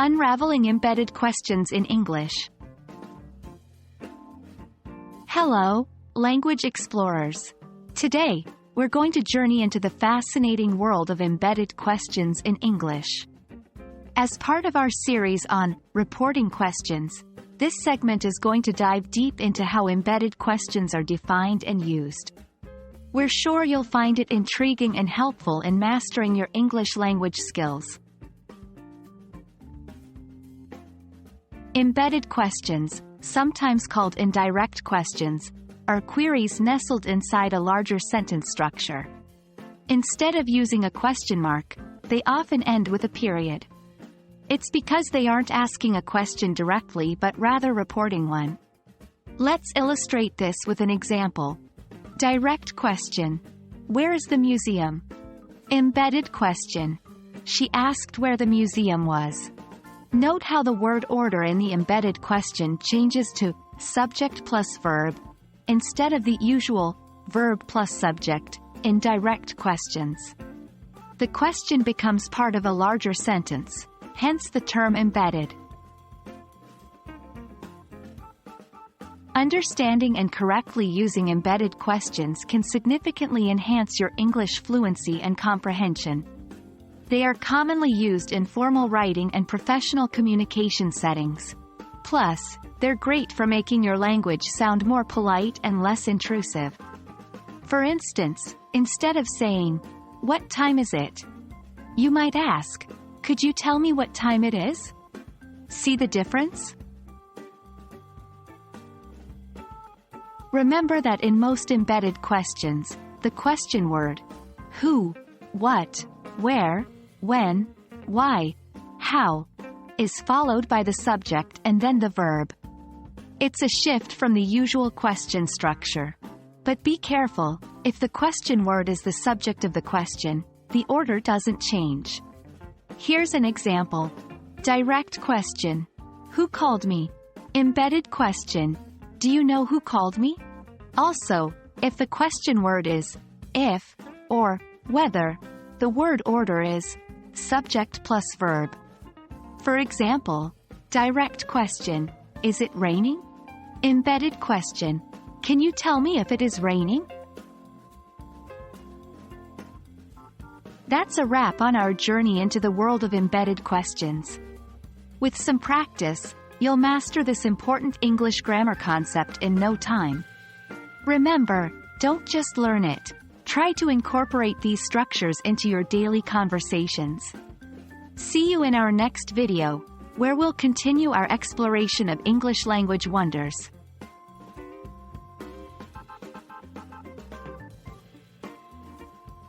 Unraveling Embedded Questions in English. Hello, language explorers. Today, we're going to journey into the fascinating world of embedded questions in English. As part of our series on reporting questions, this segment is going to dive deep into how embedded questions are defined and used. We're sure you'll find it intriguing and helpful in mastering your English language skills. Embedded questions, sometimes called indirect questions, are queries nestled inside a larger sentence structure. Instead of using a question mark, they often end with a period. It's because they aren't asking a question directly but rather reporting one. Let's illustrate this with an example. Direct question. Where is the museum? Embedded question. She asked where the museum was. Note how the word order in the embedded question changes to subject plus verb, instead of the usual verb plus subject in direct questions. The question becomes part of a larger sentence, hence the term embedded. Understanding and correctly using embedded questions can significantly enhance your English fluency and comprehension. They are commonly used in formal writing and professional communication settings. Plus, they're great for making your language sound more polite and less intrusive. For instance, instead of saying, "What time is it?" you might ask, "Could you tell me what time it is?" See the difference? Remember that in most embedded questions, the question word, who, what, where, when, why, how, is followed by the subject and then the verb. It's a shift from the usual question structure. But be careful, if the question word is the subject of the question, the order doesn't change. Here's an example. Direct question. Who called me? Embedded question. Do you know who called me? Also, if the question word is if or whether, the word order is subject plus verb. For example, direct question. Is it raining? Embedded question. Can you tell me if it is raining? That's a wrap on our journey into the world of embedded questions. With some practice, you'll master this important English grammar concept in no time. Remember, don't just learn it. Try to incorporate these structures into your daily conversations. See you in our next video, where we'll continue our exploration of English language wonders.